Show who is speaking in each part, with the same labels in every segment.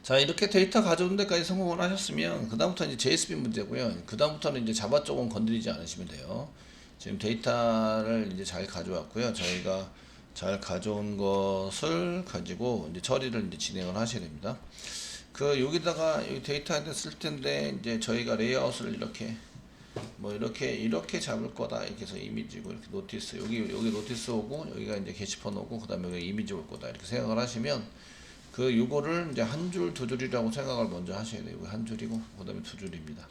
Speaker 1: 자, 이렇게 데이터 가져오는 데까지 성공을 하셨으면 그다음부터 이제 JSP 문제고요. 그다음부터는 이제 자바 쪽은 건드리지 않으시면 돼요. 지금 데이터를 이제 잘 가져왔고요. 저희가 잘 가져온 것을 가지고 이제 처리를 이제 진행을 하셔야 됩니다. 그 여기다가 이 데이터한테 쓸 텐데 이제 저희가 레이아웃을 이렇게 뭐 이렇게 잡을 거다 이렇게 해서 이미지고 이렇게 노티스 여기 노티스 오고 여기가 이제 게시판 오고 그다음에 여기 이미지 올 거다 이렇게 생각을 하시면 그 요거를 이제 한 줄 두 줄이라고 생각을 먼저 하셔야 돼요. 한 줄이고 그다음에 두 줄입니다.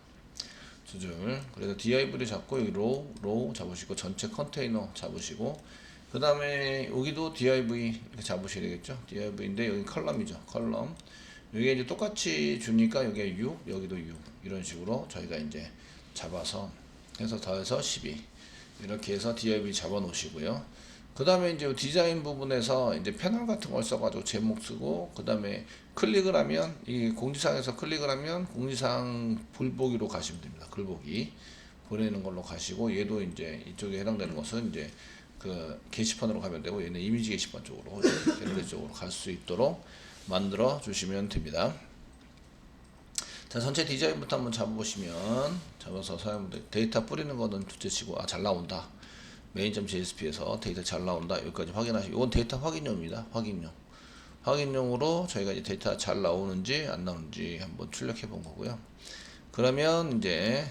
Speaker 1: 두 줄. 그래서 div를 잡고 여기 로우 잡으시고 전체 컨테이너 잡으시고 그 다음에 여기도 div 이렇게 잡으셔야 되겠죠. div인데 여기 컬럼이죠. 컬럼. 여기 이제 똑같이 주니까 여기에 6 여기도 6 이런 식으로 저희가 이제 잡아서 해서 더해서 12 이렇게 해서 div 잡아 놓으시고요. 그 다음에 이제 디자인 부분에서 이제 패널 같은 걸 써가지고 제목 쓰고 그 다음에 클릭을 하면 이 공지사항에서 클릭을 하면 공지사항 불보기로 가시면 됩니다. 글보기 보내는 걸로 가시고 얘도 이제 이쪽에 해당되는 것은 이제 그 게시판으로 가면 되고 얘는 이미지 게시판 쪽으로 갤러리 쪽으로 갈 수 있도록 만들어 주시면 됩니다. 자, 전체 디자인부터 한번 잡아보시면 잡아서 사용들 데이터 뿌리는 거는 둘째치고 잘 나온다. main.jsp에서 데이터 잘 나온다. 여기까지 확인하시고 이건 데이터 확인용입니다. 확인용으로 저희가 이제 데이터 잘 나오는지 안 나오는지 한번 출력해 본 거고요. 그러면 이제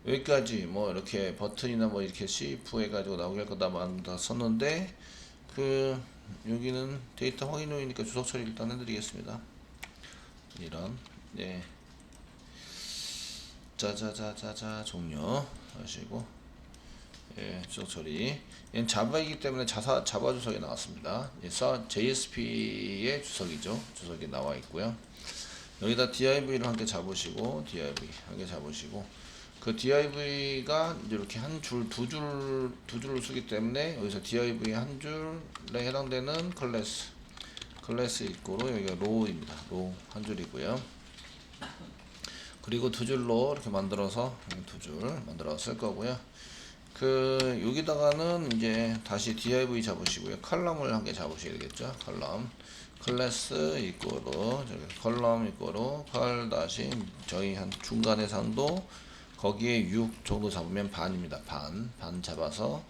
Speaker 1: 여기까지 뭐 이렇게 버튼이나 뭐 이렇게 CF 해가지고 나오게 할 거다 다 썼는데 그 여기는 데이터 확인용이니까 주석 처리 일단 해드리겠습니다. 이런 짜자자자자 종료 하시고 주석 처리. 얘는 자바이기 때문에 자바 주석이 나왔습니다. JSP의 주석이죠. 주석이 나와 있고요. 여기다 div를 함께 잡으시고 그 div가 이렇게 한 줄, 두 줄을 쓰기 때문에 여기서 div 한 줄에 해당되는 클래스 이꼬로 여기가 row입니다. row 한 줄이고요. 그리고 두 줄로 이렇게 만들어서 두 줄 만들어서 쓸 거고요. 그 여기다가는 이제 다시 div 잡으시고요. 컬럼을 한 개 잡으셔야 되겠죠. 컬럼 클래스 이꼬로 컬럼 이꼬로 컬 다시 저희 한 중간 해상도 거기에 6 정도 잡으면 반입니다. 반 잡아서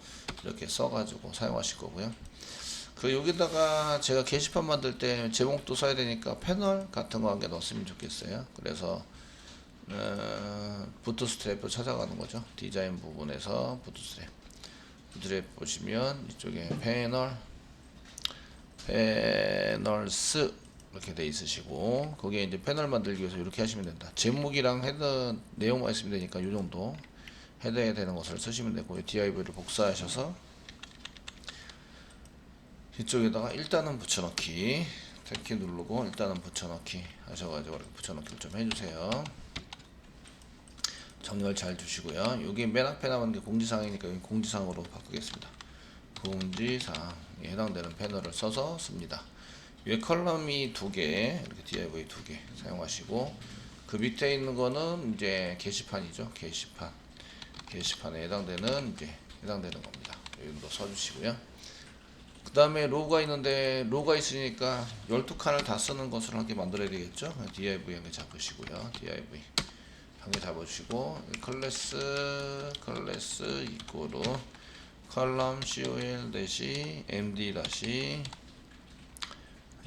Speaker 1: 이렇게 써가지고 사용하실 거고요. 그 여기다가 제가 게시판 만들 때 제목도 써야 되니까 패널 같은 거 한 개 넣었으면 좋겠어요. 그래서 부트스트랩을 찾아가는 거죠. 디자인 부분에서 부트스트랩 보시면 이쪽에 패널스 이렇게 돼 있으시고 거기에 이제 패널 만들기 위해서 이렇게 하시면 된다. 제목이랑 헤더 내용만 있으면 되니까 이 정도 헤더에 되는 것을 쓰시면 되고 div를 복사하셔서 이쪽에다가 일단은 붙여넣기 탭키 누르고 일단은 붙여넣기 하셔가지고 이렇게 붙여넣기를 좀 해주세요. 정렬 잘 주시고요. 여기 맨 앞에 나오는 게 공지사항이니까 여기 공지사항으로 바꾸겠습니다. 공지사항에 해당되는 패널을 써서 씁니다. 위에 컬럼이 2개, 이렇게 div 2개 사용하시고 그 밑에 있는 거는 이제 게시판이죠. 게시판에 해당되는 겁니다. 여기도 써주시고요. 그 다음에 로우가 있는데 로우가 있으니까 12칸을 다 쓰는 것으로 하게 만들어야 되겠죠. div 한개 잡으시고요. div 한개 잡으시고 클래스 이꼬로 컬럼 col 대시 md 다시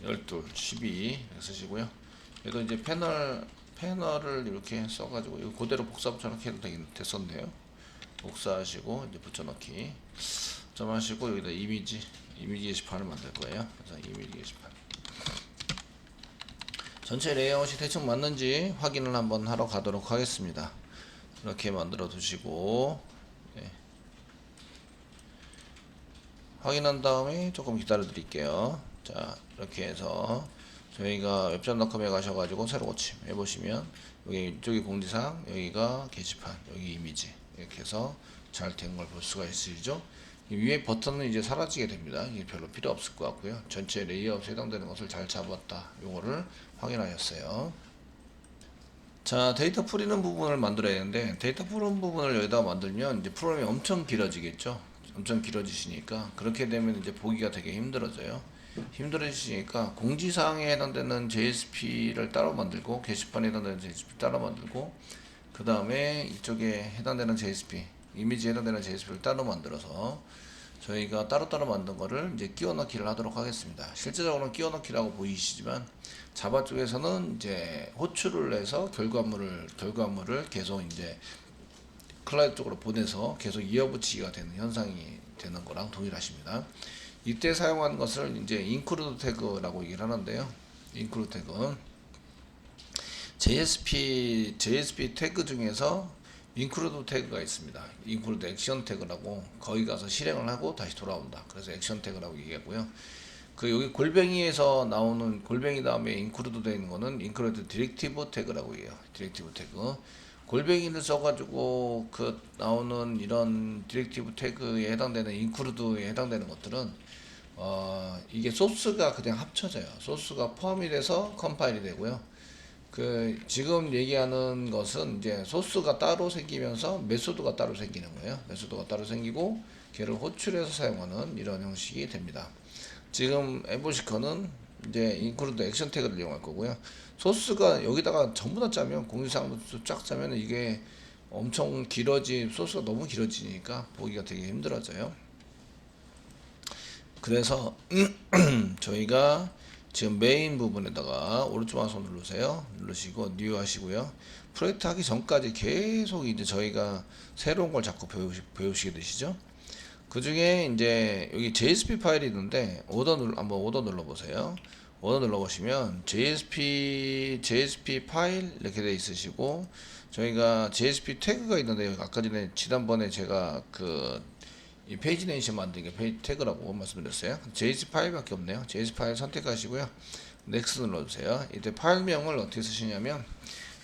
Speaker 1: 12 12 쓰시고요. 얘도 이제 패널을 이렇게 써가지고 이거 그대로 복사 붙여넣기 해도 됐었네요. 복사하시고 이제 붙여넣기 점 하시고 여기다 이미지 게시판을 만들 거예요. 그래서 이미지 게시판 전체 레이아웃이 대충 맞는지 확인을 한번 하러 가도록 하겠습니다. 이렇게 만들어 두시고 확인한 다음에 조금 기다려 드릴게요. 자, 이렇게 해서 저희가 웹전닷컴에 가셔가지고 새로 고침 해보시면 여기 이쪽이 공지사항, 여기가 게시판, 여기 이미지 이렇게 해서 잘 된 걸 볼 수가 있으시죠. 위에 버튼은 이제 사라지게 됩니다. 이게 별로 필요 없을 것 같고요. 전체 레이아웃에 해당되는 것을 잘 잡았다. 요거를 확인하셨어요. 자, 데이터 풀이는 부분을 만들어야 되는데 데이터 푸는 부분을 여기다 만들면 이제 프로그램이 엄청 길어지겠죠. 엄청 길어지시니까 그렇게 되면 이제 보기가 되게 힘들어져요. 힘들어지시니까 공지사항에 해당되는 JSP를 따로 만들고 게시판에 해당되는 JSP 따로 만들고 그 다음에 이쪽에 해당되는 JSP 이미지에 해당되는 JSP를 따로 만들어서 저희가 따로따로 만든 거를 이제 끼워 넣기를 하도록 하겠습니다. 실제적으로는 끼워 넣기라고 보이시지만 자바 쪽에서는 이제 호출을 해서 결과물을 계속 이제 클라이언트 쪽으로 보내서 계속 이어붙이기가 되는 현상이 되는 거랑 동일하십니다. 이때 사용하는 것을 이제 include 태그라고 얘기를 하는데요. include 태그 JSP 태그 중에서 include 태그가 있습니다. include 액션 태그라고 거기 가서 실행을 하고 다시 돌아온다. 그래서 액션 태그라고 얘기하고요. 그 여기 골뱅이에서 나오는 골뱅이 다음에 include 되어 있는 거는 include 디렉티브 태그라고 해요. 디렉티브 태그. 골뱅이를 써가지고 그 나오는 이런 디렉티브 태그에 해당되는 include에 해당되는 것들은 이게 소스가 그냥 합쳐져요. 소스가 포함이 돼서 컴파일이 되고요. 그 지금 얘기하는 것은 이제 소스가 따로 생기면서 메소드가 따로 생기는 거예요. 메소드가 따로 생기고 걔를 호출해서 사용하는 이런 형식이 됩니다. 지금 에보시커는 이제 인클루드 액션 태그를 이용할 거고요. 소스가 여기다가 전부 다 짜면 공지사항부터 쫙 짜면 이게 엄청 소스가 너무 길어지니까 보기가 되게 힘들어져요. 그래서 저희가 지금 메인 부분에다가 오른쪽 마우스 누르세요. 누르시고 뉴 하시고요. 프로젝트 하기 전까지 계속 이제 저희가 새로운 걸 자꾸 배우시게 되시죠. 그 중에 이제 여기 JSP 파일이 있는데 한번 오더 눌러보세요. 오더 눌러보시면 JSP 파일 이렇게 돼 있으시고 저희가 JSP 태그가 있는데 아까 전에 지난번에 제가 이 페이지 네이션 만들기 페이지 태그라고 말씀드렸어요. JSP 파일밖에 없네요. JSP 파일 선택하시고요. 넥스트 눌러주세요. 이때 파일명을 어떻게 쓰시냐면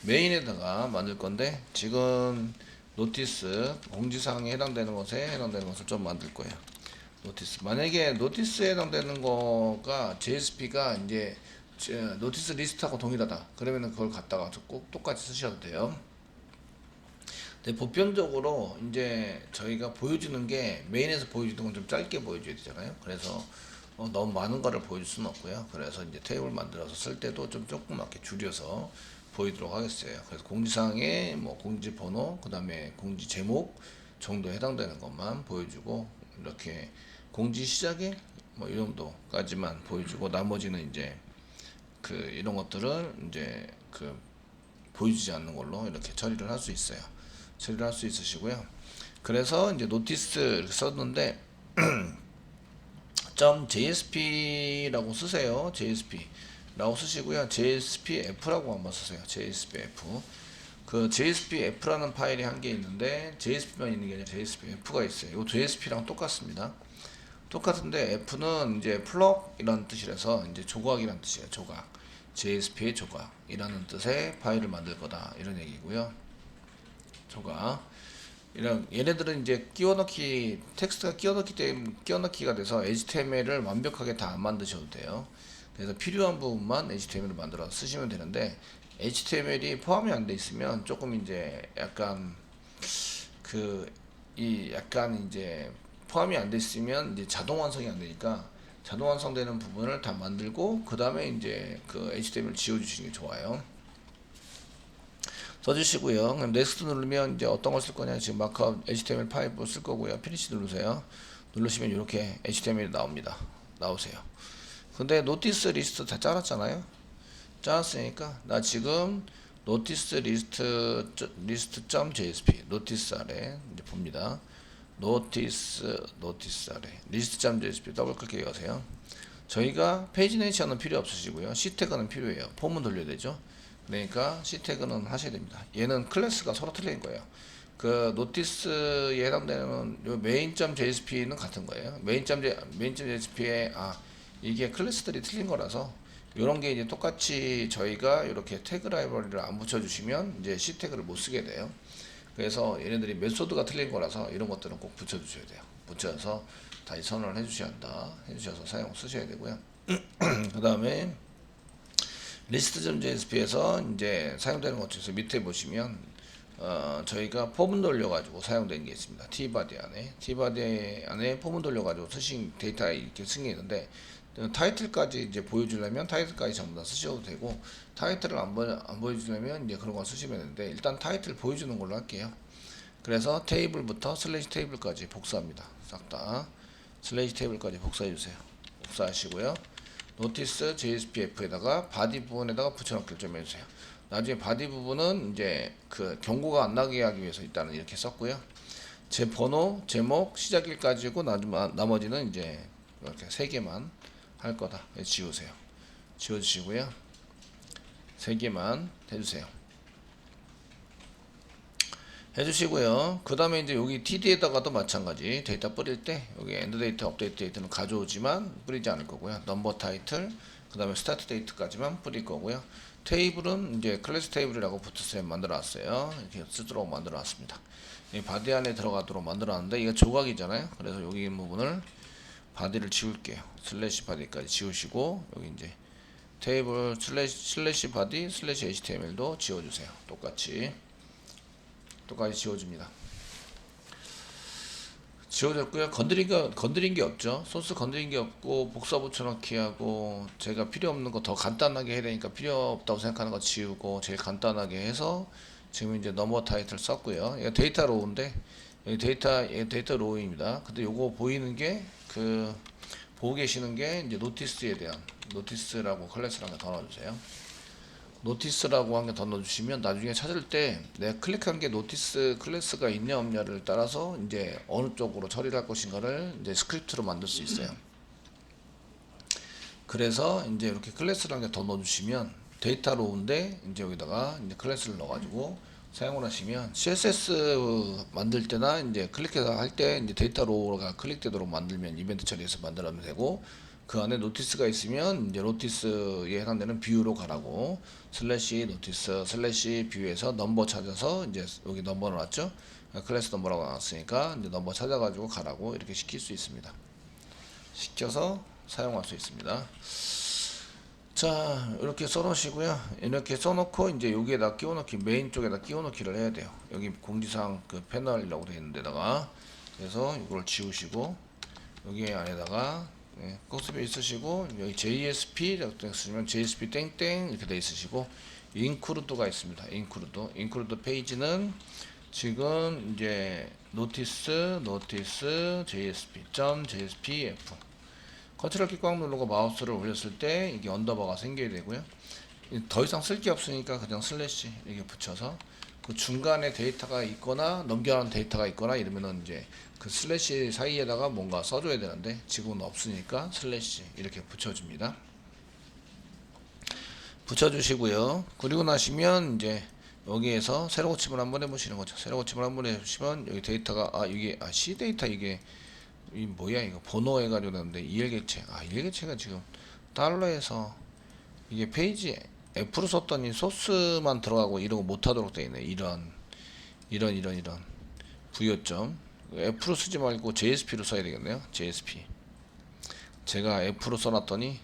Speaker 1: 메인에다가 만들 건데 지금 노티스 공지사항에 해당되는 것을 좀 만들 거예요. 노티스 만약에 노티스에 해당되는 거가 JSP가 이제 노티스 리스트하고 동일하다 그러면은 그걸 갖다가 꼭 똑같이 쓰셔도 돼요. 근데 보편적으로 이제 저희가 보여주는 게 메인에서 보여주는 건 좀 짧게 보여줘야 되잖아요. 그래서 너무 많은 거를 보여줄 수는 없고요. 그래서 이제 테이블 만들어서 쓸 때도 좀 조그맣게 줄여서 보이도록 하겠어요. 그래서 공지사항에 뭐 공지 번호, 그 다음에 공지 제목 정도 해당되는 것만 보여주고 이렇게 공지 시작에 뭐 이 정도까지만 보여주고 나머지는 이제 이런 것들을 이제 보여주지 않는 걸로 이렇게 처리를 할 수 있어요. 처리를 할 수 있으시고요. 그래서 이제 노티스를 썼는데 .jsp라고 쓰세요. JSP라고 쓰시고요. JSPF라고 한번 쓰세요. JSPF. 그 JSPF라는 파일이 한 개 있는데 JSP만 있는 게 아니라 JSPF가 있어요. 이 JSP랑 똑같습니다. 똑같은데 F는 이제 플럭이라는 뜻이라서 이제 조각이라는 뜻이에요. 조각. JSP의 조각이라는 뜻의 파일을 만들 거다. 이런 얘기고요. 조각. 얘네들은 이제 텍스트가 끼워넣기가 돼서 HTML을 완벽하게 다 안 만드셔도 돼요. 그래서 필요한 부분만 HTML을 만들어 쓰시면 되는데 HTML이 포함이 안 돼 있으면 조금 이제 약간 이제 포함이 안 돼 있으면 이제 자동 완성이 안 되니까 자동 완성되는 부분을 다 만들고 그 다음에 이제 HTML 지워주시는 게 좋아요. 써주시고요. 그럼 넥스트 누르면 이제 어떤 걸 쓸 거냐 지금 마크업 HTML 파일 쓸 거고요. 피니시 누르세요. 누르시면 이렇게 HTML이 나오세요. 근데 노티스 리스트 다 짜놨잖아요. 짜놨으니까 나 지금 노티스 리스트.jsp 노티스 아래 이제 봅니다. 노티스 아래 리스트.jsp 더블 클릭해 가세요. 저희가 페이지 네이션은 필요 없으시고요. C 태그는 필요해요. 폼은 돌려야 되죠. 그러니까 C 태그는 하셔야 됩니다. 얘는 클래스가 서로 틀린 거예요. 그 노티스에 해당되는 요 main.jsp는 같은 거예요. main.jsp에 이게 클래스들이 틀린 거라서 요런 게 이제 똑같이 저희가 이렇게 태그 라이브러리를 안 붙여주시면 이제 C 태그를 못 쓰게 돼요. 그래서 얘네들이 메소드가 틀린 거라서 이런 것들은 꼭 붙여주셔야 돼요. 붙여서 다시 선언을 해주셔서 쓰셔야 되고요. 그 다음에 리스트.jsp에서 이제 사용되는 것 중에서 밑에 보시면 저희가 폼을 돌려가지고 사용되는 게 있습니다. tbody 안에 폼을 돌려가지고 쓰신 데이터 이렇게 쓴 게 있는데 타이틀까지 이제 보여주려면 타이틀까지 전부 다 쓰셔도 되고, 타이틀을 안 보여주려면 이제 그런 거 쓰시면 되는데, 일단 타이틀 보여주는 걸로 할게요. 그래서 테이블부터 슬래시 테이블까지 복사합니다. 싹 다 슬래시 테이블까지 복사해 주세요. 복사하시고요. 노티스 JSPF에다가 바디 부분에다가 붙여넣기를 좀 해주세요. 나중에 바디 부분은 이제 그 경고가 안 나게 하기 위해서 일단은 이렇게 썼고요. 제 번호, 제목, 시작일까지고 나머지는 이제 이렇게 3개만 할 거다. 지우세요. 지워주시고요. 3개만 해주세요. 해주시고요. 그 다음에 이제 여기 TD에다가도 마찬가지 데이터 뿌릴 때 여기 엔드 데이터, 업데이트 데이터는 가져오지만 뿌리지 않을 거고요. 넘버 타이틀, 그 다음에 스타트 데이트까지만 뿌릴 거고요. 테이블은 이제 클래스 테이블이라고 부트스트랩 만들어 놨어요. 이렇게 쓰도록 만들어 놨습니다. 이 바디 안에 들어가도록 만들어 놨는데 이거 조각이잖아요. 그래서 여기 부분을 바디를 지울게요. 슬래시 바디까지 지우시고 여기 이제 테이블 슬래시 바디 슬래시 HTML도 지워주세요. 똑같이 지워줍니다. 지워졌고요. 건드린 게 없죠. 소스 건드린 게 없고 복사 붙여넣기 하고 제가 필요 없는 거 더 간단하게 해야 되니까 필요 없다고 생각하는 거 지우고 제일 간단하게 해서 지금 이제 넘버 타이틀 썼고요. 이거 데이터 로우인데 여기 데이터 로우입니다. 근데 요거 보이는 게 보고 계시는 게 이제 노티스에 대한 노티스라고 클래스를 하나 더 넣어주세요. 노티스라고 한 개 더 넣어주시면 나중에 찾을 때 내가 클릭한 게 노티스 클래스가 있냐 없냐를 따라서 이제 어느 쪽으로 처리를 할 것인가를 이제 스크립트로 만들 수 있어요. 그래서 이제 이렇게 클래스를 한 개 더 넣어주시면 데이터 로우인데 이제 여기다가 이제 클래스를 넣어가지고 사용을 하시면 CSS 만들 때나 이제 클릭해서 할 때 이제 데이터 로우가 클릭되도록 만들면 이벤트 처리해서 만들면 되고, 그 안에 노티스가 있으면 이제 노티스에 해당되는 뷰로 가라고 슬래시 노티스 슬래시 뷰에서 넘버 찾아서 이제 여기 넘버를 놨죠. 클래스 넘버라고 나왔으니까 이제 넘버 찾아가지고 가라고 이렇게 시킬 수 있습니다. 시켜서 사용할 수 있습니다. 자, 이렇게 써놓으시고요. 이렇게 써놓고 이제 여기에다 끼워넣기, 메인 쪽에다 끼워넣기를 해야 돼요. 여기 공지사항 그 패널이라고 되어 있는 데다가, 그래서 이걸 지우시고 여기 안에다가 코스피 있으시고 여기 JSP라고 쓰시면 JSP 땡땡 이렇게 돼 있으시고 인크루드가 있습니다. 인크루드 페이지는 지금 이제 노티스 JSP.jspf 컨트롤 키 꽉 누르고 마우스를 올렸을 때 이게 언더바가 생겨야 되고요. 더 이상 쓸 게 없으니까 그냥 슬래시 이렇게 붙여서 그 중간에 데이터가 있거나 넘겨가는 데이터가 있거나 이러면은 이제 그 슬래시 사이에다가 뭔가 써줘야 되는데 지금은 없으니까 슬래시 이렇게 붙여줍니다. 붙여주시고요. 그리고 나시면 이제 여기에서 새로 고침을 한번 해보시는 거죠. 새로 고침을 한번 해보시면 여기 데이터가 이게 C 데이터 이게 이 뭐야 이거 번호 해가지고 나는데 일개체 일개체가 지금 달러에서 이게 페이지 F로 썼더니 소스만 들어가고 이런 거 못하도록 되어 있네. 이런 부여점 F로 쓰지 말고 JSP로 써야 되겠네요. JSP 제가 F로 써놨더니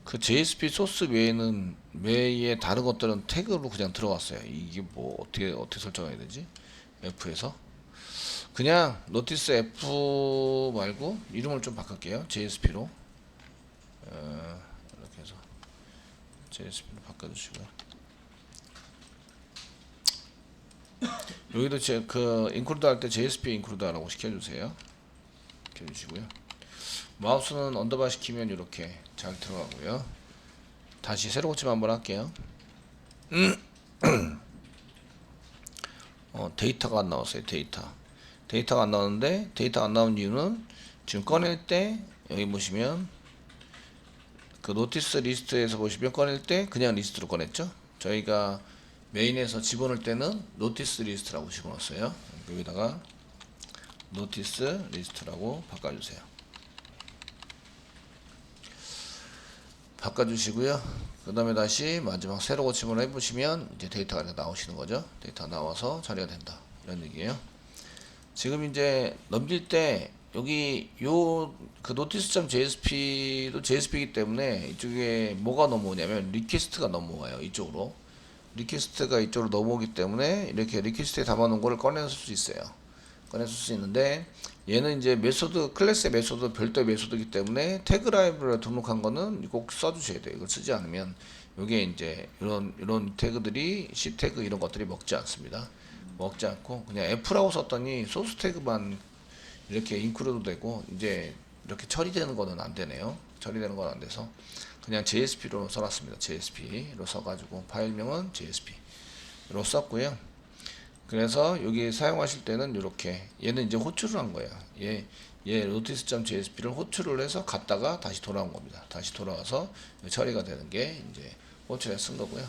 Speaker 1: 그 JSP 소스 외에 다른 것들은 태그로 그냥 들어갔어요. 이게 뭐 어떻게 설정해야 되지? F에서 그냥 노티스 F 말고 이름을 좀 바꿀게요. JSP로 이렇게 해서 JSP로 바꿔주시고요. 여기도 그 인클루드 할 때 JSP 인클루드라고 시켜주세요. 이렇게 해주시고요. 마우스는 언더바 시키면 이렇게 잘 들어가고요. 다시 새로 고침 한번 할게요. 데이터가 안 나왔어요. 데이터가 안 나오는데 데이터가 안 나온 이유는 지금 꺼낼 때 여기 보시면 그 노티스 리스트에서 보시면 꺼낼 때 그냥 리스트로 꺼냈죠. 저희가 메인에서 집어넣을 때는 노티스 리스트라고 집어넣었어요. 여기다가 노티스 리스트라고 바꿔주세요. 바꿔주시고요. 그 다음에 다시 마지막 새로 고침을 해보시면 이제 데이터가 나오시는 거죠. 데이터가 나와서 처리가 된다 이런 얘기예요. 지금 이제 넘길 때 여기 그 notice.jsp도 JSP이기 때문에 이쪽에 뭐가 넘어오냐면 리퀘스트가 넘어와요. 이쪽으로 리퀘스트가 이쪽으로 넘어오기 때문에 이렇게 리퀘스트에 담아놓은 거를 꺼내서 쓸 수 있어요. 꺼내 쓸 수 있는데 얘는 이제 메소드 클래스의 메소드 별도의 메소드이기 때문에 태그 라이브러리에 등록한 거는 꼭 써주셔야 돼요. 이걸 쓰지 않으면 이게 이제 이런 태그들이 C 태그 이런 것들이 먹지 않습니다. 먹지 않고 그냥 F라고 썼더니 소스 태그만 이렇게 인크루드 되고 이제 이렇게 처리되는 거는 안 되네요. 처리되는 건 안 돼서 그냥 JSP로 써놨습니다. JSP로 써가지고 파일명은 JSP로 썼고요. 그래서 여기 사용하실 때는 이렇게 얘는 이제 호출을 한 거예요. 얘 notice.jsp를 호출을 해서 갔다가 다시 돌아온 겁니다. 다시 돌아와서 처리가 되는 게 이제 호출에 쓴 거고요.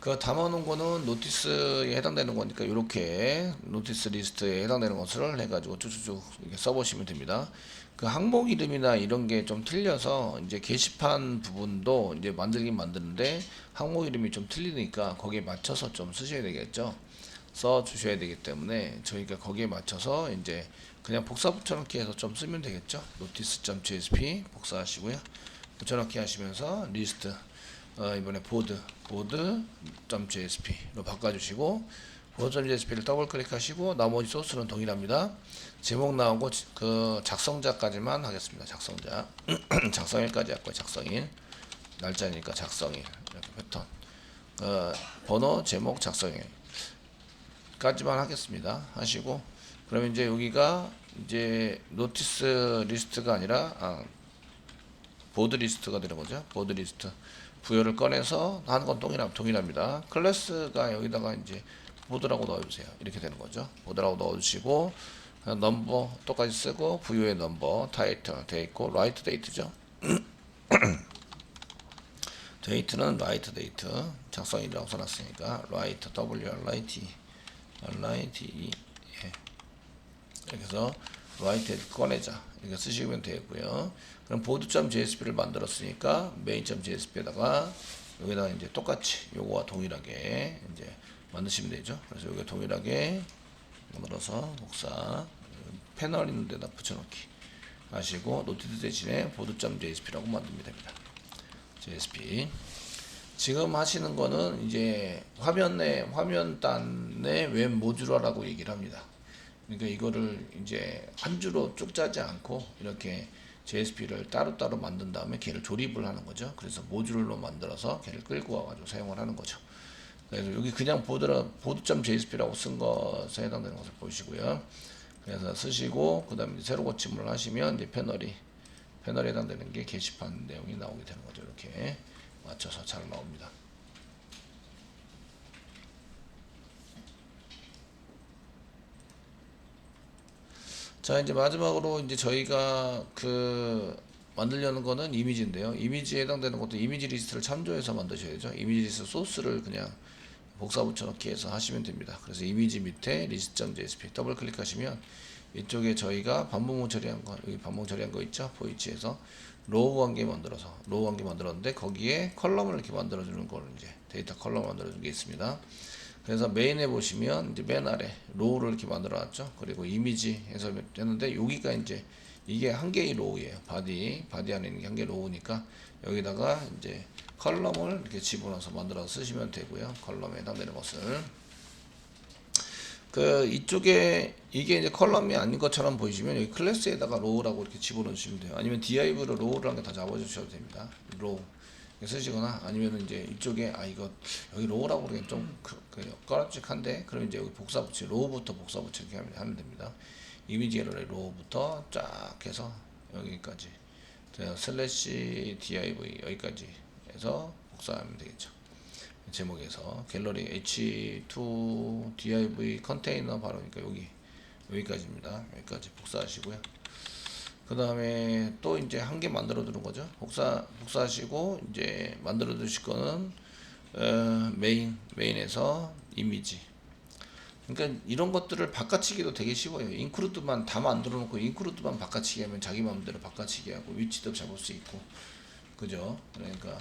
Speaker 1: 그 담아놓은 거는 노티스에 해당되는 거니까 이렇게 노티스 리스트에 해당되는 것을 해가지고 쭉쭉쭉 이렇게 써보시면 됩니다. 그 항목 이름이나 이런 게 좀 틀려서 이제 게시판 부분도 이제 만들긴 만드는데 항목 이름이 좀 틀리니까 거기에 맞춰서 좀 쓰셔야 되겠죠. 써 주셔야 되기 때문에 저희가 거기에 맞춰서 이제 그냥 복사 붙여넣기 해서 좀 쓰면 되겠죠. notice.jsp 복사하시고요. 붙여넣기 하시면서 리스트 이번에 board.jsp로 바꿔주시고 board.jsp를 더블 클릭하시고 나머지 소스는 동일합니다. 제목 나오고 그 작성자까지만 하겠습니다. 작성자 작성일까지 할 거예요. 작성일 날짜니까 작성일 이렇게 패턴 번호 제목 작성일 까지만 하겠습니다. 하시고 그러면 이제 여기가 이제 노티스 리스트가 아니라 보드 리스트가 되는 거죠. 보드 리스트 부여를 꺼내서 하는 건 동일합니다. 클래스가 여기다가 이제 보드라고 넣어주세요. 이렇게 되는 거죠. 보드라고 넣어주시고 넘버 똑같이 쓰고 부여의 넘버 타이틀 돼 있고 라이트 데이트죠. 데이트는 라이트 데이트 작성일이라고 써놨으니까 라이트 WRIT 예. 이렇게 해서 라이트 꺼내자 이렇게 쓰시면 되고요. 그럼 board.jsp를 만들었으니까 main.jsp에다가 여기다가 이제 똑같이 요거와 동일하게 이제 만드시면 되죠. 그래서 여기 동일하게 만들어서 복사 패널 있는 데다 붙여넣기 하시고 노티드 대신에 board.jsp라고 만들면 됩니다. JSP 지금 하시는 거는 이제 화면단의 웹 모듈화라고 얘기를 합니다. 그러니까 이거를 이제 한 줄로 쭉 짜지 않고 이렇게 JSP를 따로따로 만든 다음에 걔를 조립을 하는 거죠. 그래서 모듈로 만들어서 걔를 끌고 와가지고 사용을 하는 거죠. 그래서 여기 그냥 board.jsp라고 쓴 것에 해당되는 것을 보시고요. 그래서 쓰시고 그 다음에 새로 고침을 하시면 이제 패널에 해당되는 게 게시판 내용이 나오게 되는 거죠. 이렇게 맞춰서 잘 나옵니다. 자 이제 마지막으로 이제 저희가 그 만들려는 거는 이미지인데요. 이미지에 해당되는 것도 이미지 리스트를 참조해서 만드셔야죠. 이미지 리스트 소스를 그냥 복사 붙여넣기 해서 하시면 됩니다. 그래서 이미지 밑에 list.jsp 더블 클릭하시면 이쪽에 저희가 반복문 처리한 거 여기 반복 처리한 거 있죠. 포이치에서 로우 관계 만들었는데 거기에 컬럼을 이렇게 만들어주는 거를 이제 데이터 컬럼 만들어준 게 있습니다. 그래서 메인에 보시면 이제 맨 아래 로우를 이렇게 만들어 놨죠. 그리고 이미지 해서 했는데 여기가 이제 이게 한 개의 로우예요. 바디 안에 있는 게 한 개 로우니까 여기다가 이제 컬럼을 이렇게 집어넣어서 만들어서 쓰시면 되고요. 컬럼에 해당되는 것을 그 이쪽에 이게 이제 컬럼이 아닌 것처럼 보이시면 여기 클래스에다가 로우라고 이렇게 집어넣으시면 돼요. 아니면 div로 로우라는 게 다 잡아주셔도 됩니다. 로우 쓰시거나 아니면 이제 이쪽에 이거 여기 로우라고 그러기엔 좀 꺼락직한데 그럼 이제 여기 복사 붙이 로우부터 복사 붙이 이렇게 하면 됩니다. 이미지를 로우부터 쫙 해서 여기까지 슬래시 div 여기까지 해서 복사하면 되겠죠. 제목에서 갤러리 h2 div 컨테이너 바로니까 여기까지입니다. 여기까지 복사하시고요. 그 다음에 또 이제 한 개 만들어 두는 거죠. 복사하시고 이제 만들어 두실 거는 메인에서 이미지. 그러니까 이런 것들을 바꿔치기도 되게 쉬워요. 인크루드만 다 만들어 놓고 인크루드만 바꿔치기 하면 자기 마음대로 바꿔치기 하고 위치도 잡을 수 있고 그죠? 그러니까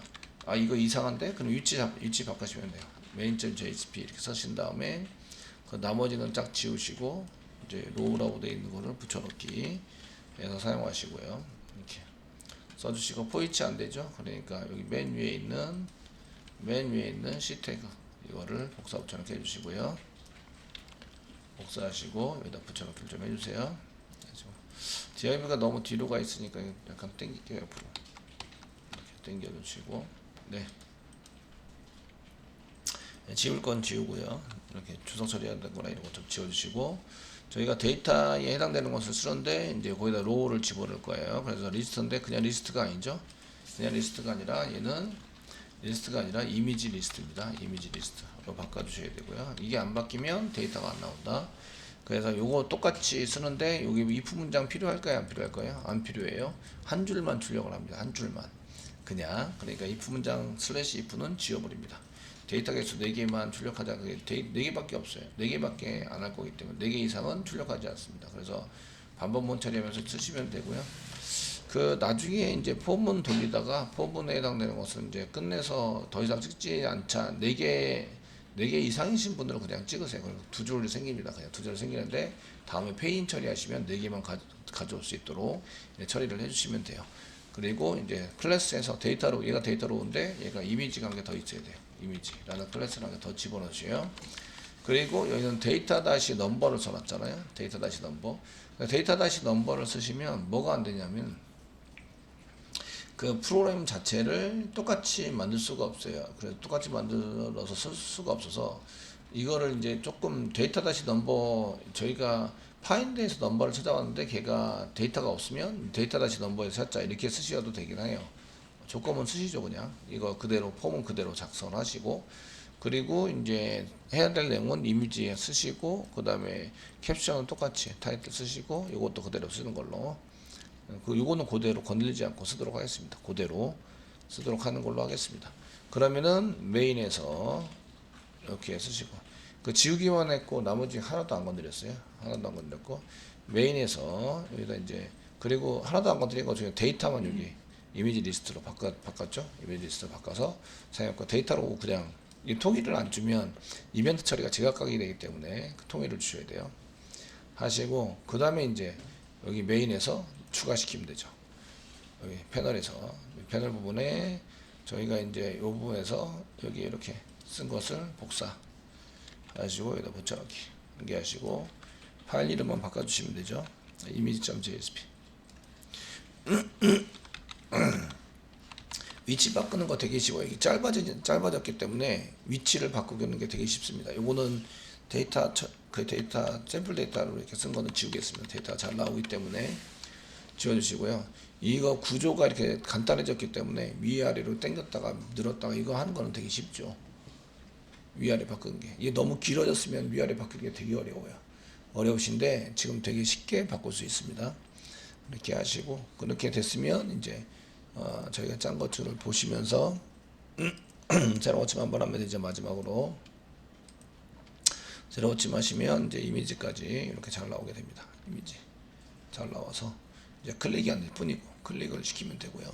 Speaker 1: 이거 이상한데? 그럼 위치 바꾸시면 돼요. main.jsp 이렇게 쓰신 다음에 그 나머지는 쫙 지우시고 이제 로우라고 되어 있는 거를 붙여넣기 해서 사용하시고요. 이렇게 써주시고 포이치 안 되죠? 그러니까 여기 맨 위에 있는 C 태그 이거를 복사 붙여넣기 해주시고요. 복사하시고 여기다 붙여넣기를 좀 해주세요. DIV가 너무 뒤로 가 있으니까 약간 당길게요. 옆으로 이렇게 당겨주시고, 네. 지울 건 지우고요. 이렇게 주석 처리하는 거나 이런 거 좀 지워주시고, 저희가 데이터에 해당되는 것을 쓰는데 이제 거기다 로우를 집어넣을 거예요. 그래서 리스트인데 그냥 리스트가 아니죠. 그냥 리스트가 아니라 얘는 리스트가 아니라 이미지 리스트입니다. 이미지 리스트로 바꿔주셔야 되고요. 이게 안 바뀌면 데이터가 안 나온다. 그래서 요거 똑같이 쓰는데 여기 if 문장 필요할까요? 안 필요할까요? 안 필요해요. 한 줄만 출력을 합니다. 한 줄만. 그냥 그러니까 if 문장 슬래시 if는 지워버립니다. 데이터 개수 4개만 출력하자. 그게 4개밖에 없어요. 4개밖에 안 할 거기 때문에 4개 이상은 출력하지 않습니다. 그래서 반복문 처리하면서 쓰시면 되고요. 그 나중에 이제 포문 돌리다가 포문에 해당되는 것은 이제 끝내서 더 이상 찍지 않자 4개 이상이신 분들은 그냥 찍으세요. 그리고 2줄 생깁니다. 그냥 2줄 생기는데 다음에 페인 처리하시면 4개만 가져올 수 있도록 처리를 해주시면 돼요. 그리고 이제 클래스에서 데이터로, 얘가 데이터로인데 얘가 이미지가 한 개 더 있어야 돼요. 이미지라는 클래스를 한 개 더 집어넣으세요. 그리고 여기는 데이터 다시 넘버를 써놨잖아요. 데이터 다시 넘버. 데이터 다시 넘버를 쓰시면 뭐가 안 되냐면 그 프로그램 자체를 똑같이 만들 수가 없어요. 그래서 똑같이 만들어서 쓸 수가 없어서 이거를 이제 조금 데이터 다시 넘버, 저희가 파인드에서 넘버를 찾아왔는데 걔가 데이터가 없으면 데이터 다시 넘버에서 찾자 이렇게 쓰셔도 되긴 해요. 조건은 쓰시죠. 그냥 이거 그대로 폼은 그대로 작성을 하시고, 그리고 이제 해야 될 내용은 이미지에 쓰시고, 그 다음에 캡션은 똑같이 타이틀 쓰시고, 이것도 그대로 쓰는 걸로, 요거는 그대로 건들리지 않고 쓰도록 하겠습니다. 그대로 쓰도록 하는 걸로 하겠습니다. 그러면은 메인에서 이렇게 쓰시고, 그 지우기만 했고 나머지 하나도 안 건드렸어요. 하나도 안 건드렸고, 메인에서 여기다 이제, 그리고 하나도 안 건드리고 저희 데이터만 여기 이미지 리스트로 바꿨죠. 이미지 리스트로 바꿔서 사용했고, 데이터로 그냥 이 통일을 안 주면 이벤트 처리가 제각각이 되기 때문에 그 통일을 주셔야 돼요. 하시고, 그 다음에 이제 여기 메인에서 추가시키면 되죠. 여기 패널에서, 패널 부분에 저희가 이제 이 부분에서 여기 이렇게 쓴 것을 복사 하시고 여기다 붙여넣기 이렇게 하시고, 파일 이름만 바꿔주시면 되죠. image.jsp. 위치 바꾸는 거 되게 쉬워요. 이게 짧아졌기 때문에 위치를 바꾸는 게 되게 쉽습니다. 요거는 데이터, 그 데이터, 샘플 데이터로 이렇게 쓴 거는 지우겠습니다. 데이터가 잘 나오기 때문에 지워주시고요. 이거 구조가 이렇게 간단해졌기 때문에 위아래로 당겼다가 늘었다가 이거 하는 거는 되게 쉽죠. 위아래 바꾸는 게. 이게 너무 길어졌으면 위아래 바꾸는 게 되게 어려워요. 어려우신데 지금 되게 쉽게 바꿀 수 있습니다. 이렇게 하시고, 그렇게 됐으면 이제 저희가 짠 것들을 보시면서 새로 고침 한번 하면 되죠. 마지막으로 새로 고침 하시면 이제 이미지까지 이렇게 잘 나오게 됩니다. 이미지 잘 나와서 이제 클릭이 안 될 뿐이고 클릭을 시키면 되고요.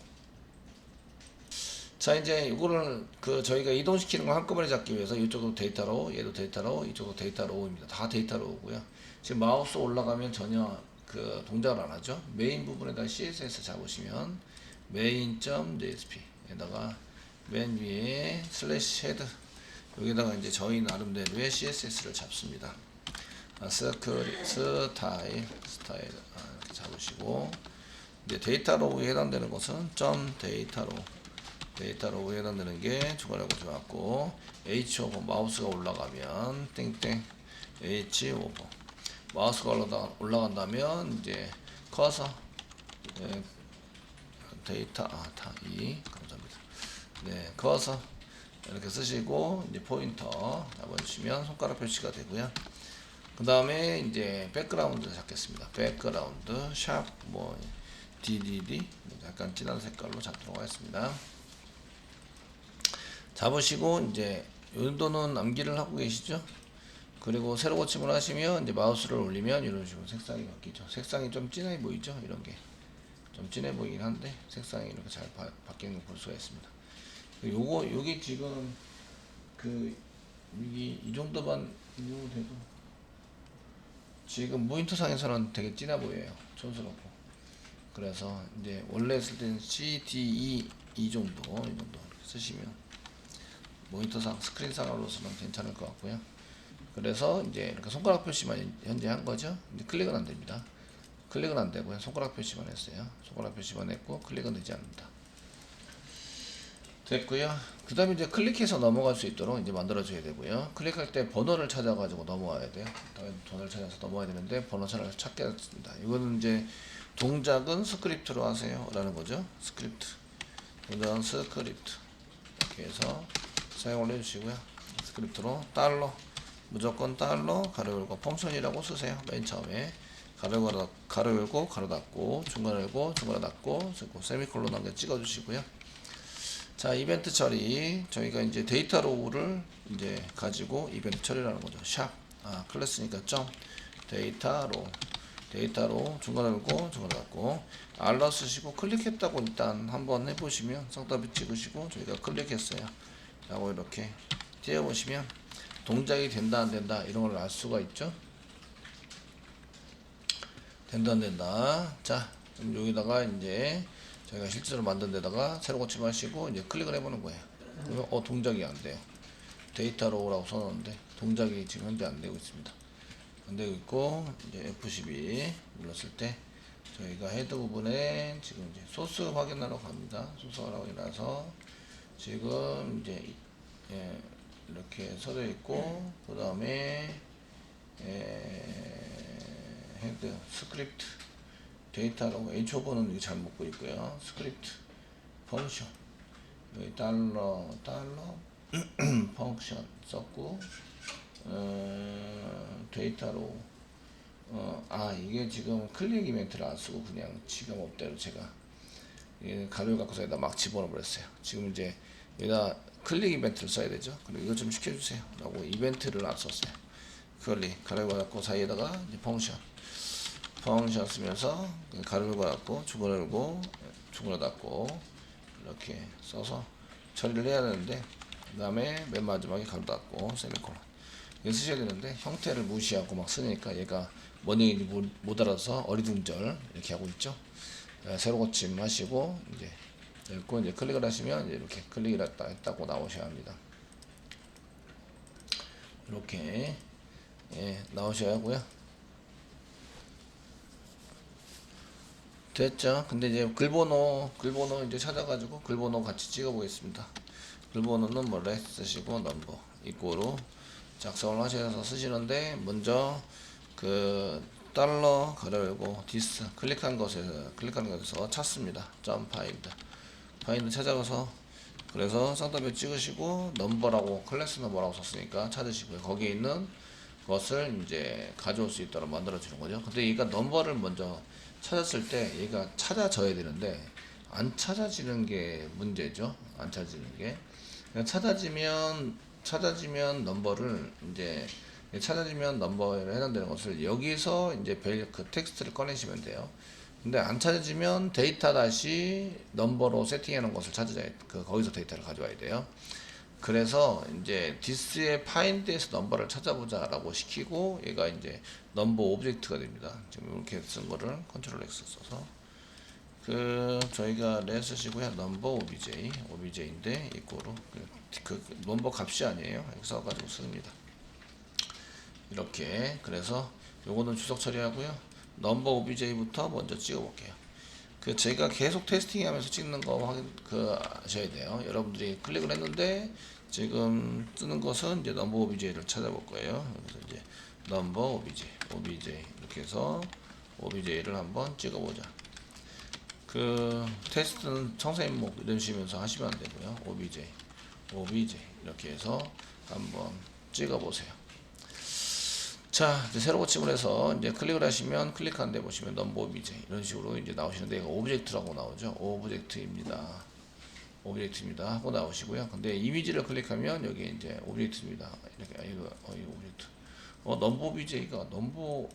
Speaker 1: 자, 이제 이거를 그 저희가 이동시키는 거 한꺼번에 잡기 위해서 이쪽도 데이터로, 얘도 데이터로, 이쪽도 데이터로입니다. 다 데이터로고요. 지금 마우스 올라가면 전혀 그 동작을 안 하죠. 메인 부분에다 CSS 잡으시면 main.jsp 에다가 맨 위에 슬래시 헤드, 여기다가 이제 저희 나름대로의 CSS를 잡습니다. 스타일 이렇게 잡으시고, 이제 데이터로우에 해당되는 것은 데이터로우에 해당되는 게 추가라고 좋았고, H5 마우스가 올라가면 땡땡 H5 마우스가 올라간다면 이제 커서 데이터 타이 감사합니다. 네, 커서 이렇게 쓰시고 이제 포인터 잡아주시면 손가락 표시가 되고요. 그 다음에 이제 백그라운드 잡겠습니다. 백그라운드 샵 뭐 DDD 약간 진한 색깔로 잡도록 하겠습니다. 잡으시고 이제 이 정도는 암기를 하고 계시죠? 그리고 새로 고침을 하시면 이제 마우스를 올리면 이런 식으로 색상이 바뀌죠. 색상이 좀 진해 보이죠? 이런 게 좀 진해 보이긴 한데 색상이 이렇게 잘 바뀌는 걸 볼 수가 있습니다. 요게 지금 그 이 정도만 돼도 지금 무인터상에서는 되게 진해 보여요. 촌스럽고. 그래서 이제 원래 했을 때는 CDE 이 정도 쓰시면 모니터상 스크린상으로서는 괜찮을 것 같고요. 그래서 이제 이렇게 손가락 표시만 현재 한 거죠. 근데 클릭은 안 됩니다. 클릭은 안 되고요. 손가락 표시만 했어요. 손가락 표시만 했고 클릭은 되지 않는다. 됐고요. 그 다음에 이제 클릭해서 넘어갈 수 있도록 이제 만들어줘야 되고요. 클릭할 때 번호를 찾아가지고 넘어와야 돼요. 번호를 찾아서 넘어와야 되는데 번호 찾게 했습니다. 이거는 이제 동작은 스크립트로 하세요 라는 거죠. 스크립트. 동작은 스크립트. 이렇게 해서 사용을 해주시고요. 스크립트로 달러. 무조건 달러 가로 열고 펑션이라고 쓰세요. 맨 처음에 가로 열고 가로 닫고 중간에 열고 중간에 닫고 세미콜론 한 개 찍어주시고요. 자, 이벤트 처리. 저희가 이제 데이터 로우를 이제 가지고 이벤트 처리라는 거죠. 샵. 클래스니까 점. 데이터 로우. 중간에 열고, 중간에 닫고. 알러 쓰시고, 클릭했다고 일단 한번 해보시면, 성답을 찍으시고, 저희가 클릭했어요. 라고 이렇게 띄워보시면, 동작이 된다, 안 된다, 이런 걸 알 수가 있죠. 된다, 안 된다. 자, 그럼 여기다가 이제, 저희가 실제로 만든 데다가 새로 고침하시고 이제 클릭을 해보는 거예요. 그러면 동작이 안 돼요. 데이터 로우라고 써놓는데 동작이 지금 현재 안 되고 있습니다. 안 되고 있고 이제 F12 눌렀을 때 저희가 헤드 부분에 지금 이제 소스 확인하러 갑니다. 소스 확인해서 지금 이제 이렇게 서져 있고 그 다음에 헤드 스크립트 데이터로 H5번은 이게 잘못 보이고요. 스크립트 펑션 여기 달러 펑션 썼고 데이터로 이게 지금 클릭 이벤트를 안 쓰고 그냥 지금 업대로 제가 가루를 갖고서 여기다 막 집어넣어 버렸어요. 지금 이제 여기다 클릭 이벤트를 써야 되죠. 그리고 이거 좀 시켜주세요 라고 이벤트를 안 썼어요. 클릭 가루를 갖고 사이에다가 이제 펑션 쓰면서 가로를 갖고 중간을 열고 중간을 닫고 이렇게 써서 처리를 해야 되는데 그 다음에 맨 마지막에 가로 닫고 세미콜론 이거 쓰셔야 되는데 형태를 무시하고 막 쓰니까 얘가 뭔 얘기인지 못 알아서 어리둥절 이렇게 하고 있죠. 새로 고침 하시고 이제 읽고 이제 클릭을 하시면 이제 이렇게 클릭을 했다고 나오셔야 합니다. 이렇게 나오셔야 하고요. 됐죠. 근데 이제 글번호 이제 찾아가지고 글번호 같이 찍어 보겠습니다. 글번호는 뭐 레스 쓰시고 넘버 이꼬로 작성을 하셔서 쓰시는데 먼저 그 달러 가로 열고 디스 클릭한 것에서 찾습니다. 점 파인드 찾아가서 그래서 쌍따옴표 찍으시고 넘버라고 클래스 넘버라고 썼으니까 찾으시고요. 거기에 있는 것을 이제 가져올 수 있도록 만들어 주는 거죠. 근데 얘가 넘버를 먼저 찾았을 때 얘가 찾아져야 되는데 안 찾아지는 게 문제죠. 안 찾아지는 게 찾아지면 넘버를 이제 찾아지면 넘버에 해당되는 것을 여기서 이제 그 텍스트를 꺼내시면 돼요. 근데 안 찾아지면 데이터 다시 넘버로 세팅해 놓은 것을 찾아야 거기서 데이터를 가져와야 돼요. 그래서 이제 디스의 파인드에서 넘버를 찾아보자라고 시키고 얘가 이제 넘버 오브젝트가 됩니다. 지금 이렇게 쓴 거를 컨트롤 X 써서 저희가 레 쓰시고요. 넘버 OBJ인데 이거로 그 넘버 값이 아니에요. 여기 써가지고 씁니다. 이렇게 그래서 요거는 주석 처리하고요. 넘버 OBJ부터 먼저 찍어볼게요. 제가 계속 테스팅하면서 찍는 거 아셔야 돼요. 여러분들이 클릭을 했는데 지금 뜨는 것은 이제 넘버 OBJ를 찾아볼 거예요. 그래서 이제 넘버 OBJ 이렇게 해서 OBJ를 한번 찍어보자. 테스트는 청생목 이러시면서 하시면 안 되고요. OBJ 이렇게 해서 한번 찍어보세요. 자, 이제 새로 고침을 해서 이제 클릭을 하시면 클릭한 데 보시면 넘버 오브젝트 이런 식으로 이제 나오시는데 이거 오브젝트라고 나오죠. 오브젝트입니다 하고 나오시고요. 근데 이미지를 클릭하면 여기 이제 오브젝트입니다. 이렇게 이거 오브젝트. 넘버 오브젝트가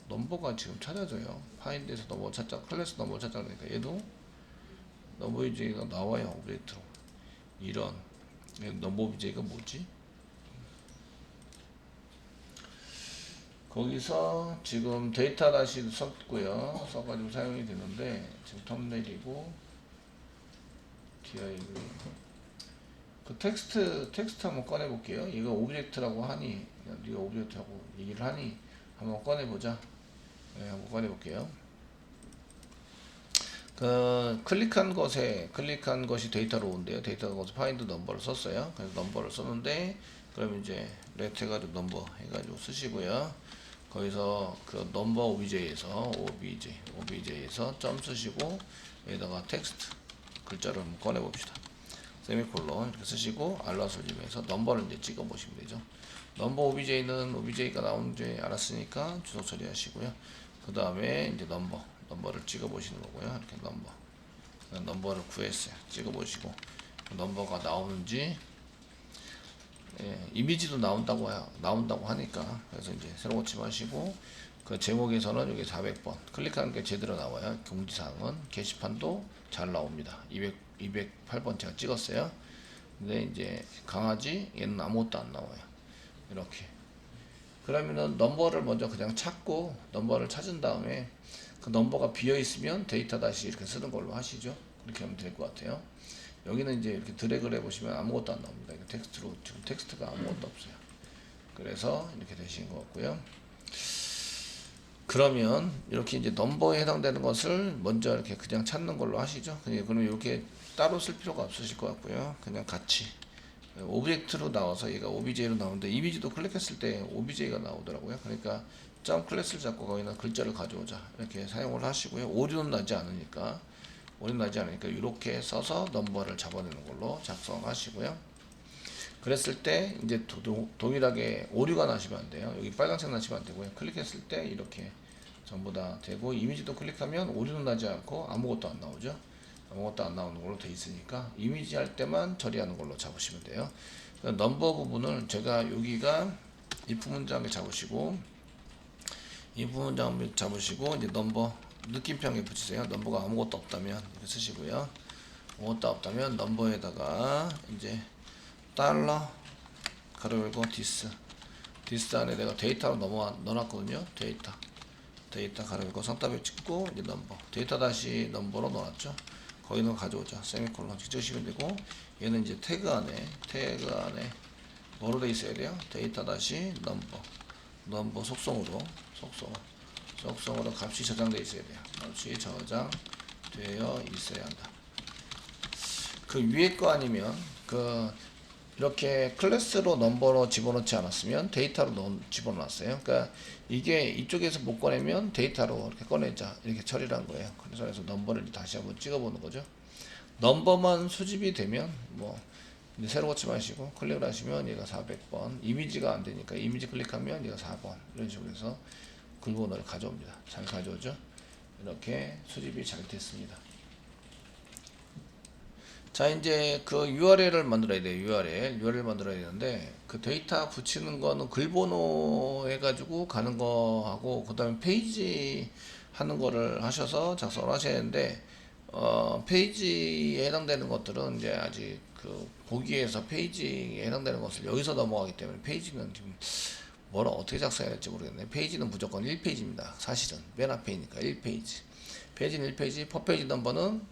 Speaker 1: 넘버가 지금 찾아져요. 파인드에서 넘버 찾자, 클래스 넘버 찾자 그러니까 얘도 넘버 오브젝트가 나와요. 오브젝트로. 이런 넘버 오브젝트가 뭐지? 거기서 지금 데이터 다시 썼고요. 써가지고 사용이 되는데 지금 텀네일이고 div 그 텍스트 한번 꺼내 볼게요. 이거 오브젝트라고 하니, 네가 오브젝트라고 얘기를 하니 한번 꺼내 보자. 네, 한번 꺼내 볼게요. 그 클릭한 것이 데이터로 온대요. 데이터가 거기서 파인드 넘버를 썼어요. 그래서 넘버를 썼는데, 그럼 이제 레트 해가지고 넘버 해가지고 쓰시고요. 거기서 그 넘버 OBJ에서 점 쓰시고, 여기다가 텍스트 글자를 한번 꺼내 봅시다. 세미콜론 이렇게 쓰시고, 알라솔림에서 넘버를 이제 찍어 보시면 되죠. 넘버 OBJ는 OBJ가 나오는지 알았으니까 주소 처리하시고요. 그 다음에 이제 넘버를 찍어 보시는 거고요. 이렇게 넘버를 구했어요. 찍어 보시고, 넘버가 나오는지, 예, 이미지도 나온다고 하니까, 그래서 이제 새로 고침하시고, 그 제목에서는 여기 400번 클릭하는 게 제대로 나와요. 공지사항은 게시판도 잘 나옵니다. 208번 제가 찍었어요. 근데 이제 강아지 얘는 아무것도 안 나와요. 이렇게. 그러면은 넘버를 먼저 그냥 찾고, 넘버를 찾은 다음에 그 넘버가 비어 있으면 데이터 다시 이렇게 쓰는 걸로 하시죠. 그렇게 하면 될 것 같아요. 여기는 이제 이렇게 드래그를 해보시면 아무것도 안 나옵니다. 이거 텍스트로, 지금 텍스트가 아무것도 없어요. 그래서 이렇게 되신 것 같고요. 그러면 이렇게 이제 넘버에 해당되는 것을 먼저 이렇게 그냥 찾는 걸로 하시죠. 그러면 이렇게 따로 쓸 필요가 없으실 것 같고요. 그냥 같이 오브젝트로 나와서 얘가 OBJ로 나오는데, 이미지도 클릭했을 때 OBJ가 나오더라고요. 그러니까 점 클래스를 잡고 거기는 글자를 가져오자 이렇게 사용을 하시고요. 오류는 나지 않으니까 이렇게 써서 넘버를 잡아내는 걸로 작성하시고요. 그랬을 때 이제 동일하게 오류가 나시면 안 돼요. 여기 빨간색 나시면 안 되고요. 클릭했을 때 이렇게 전부 다 되고, 이미지도 클릭하면 오류는 나지 않고 아무것도 안 나오죠. 아무것도 안 나오는 걸로 돼 있으니까 이미지 할 때만 처리하는 걸로 잡으시면 돼요. 넘버 부분을 제가 여기가 if 문장에 잡으시고, 이제 넘버 느낌표에 붙이세요. 넘버가 아무것도 없다면 이렇게 쓰시고요. 아무것도 없다면 넘버에다가 이제 달러 가로 열고 디스 안에 내가 데이터로 넣어놨거든요. 데이터 가로 열고 상따블 찍고, 이제 넘버 데이터 다시 넘버로 넣어놨죠. 거기는 가져오자. 세미콜론 찍으시면 되고, 얘는 이제 태그 안에 뭐로 돼 있어야 돼요? 데이터 다시 넘버 속성으로 값이 저장되어 있어야 돼요. 값이 저장되어 있어야 한다. 그 위에 거 아니면 이렇게 클래스로 넘버로 집어넣지 않았으면 데이터로 집어넣었어요. 그러니까 이게 이쪽에서 못 꺼내면 데이터로 이렇게 꺼내자, 이렇게 처리를 한 거예요. 그래서 넘버를 다시 한번 찍어보는 거죠. 넘버만 수집이 되면 이제 새로 고침하시고 클릭을 하시면 얘가 400번, 이미지가 안 되니까 이미지 클릭하면 얘가 4번, 이런 식으로 해서 글번호를 가져옵니다. 잘 가져오죠. 이렇게 수집이 잘 됐습니다. 자, 이제 그 URL을 만들어야 돼요. URL 만들어야 되는데, 그 데이터 붙이는 거는 글번호 해가지고 가는 거 하고, 그 다음에 페이지 하는 거를 하셔서 작성을 하셔야 되는데, 페이지에 해당되는 것들은 이제 아직 그 보기에서 페이지에 해당되는 것을 여기서 넘어가기 때문에, 페이지는 지금 뭐라 어떻게 작성해야 될지 모르겠네. 페이지는 무조건 1페이지입니다. 사실은 맨 앞에니까 1페이지. 페이지는 1페이지, 퍼페이지 넘버는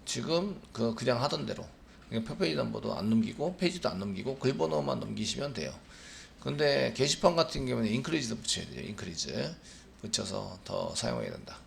Speaker 1: 지금 그냥 하던 대로 퍼페이지 넘버도 안 넘기고 페이지도 안 넘기고 글번호만 넘기시면 돼요. 근데 게시판 같은 경우는 인크리즈도 붙여야 돼요. 인크리즈 붙여서 더 사용해야 된다.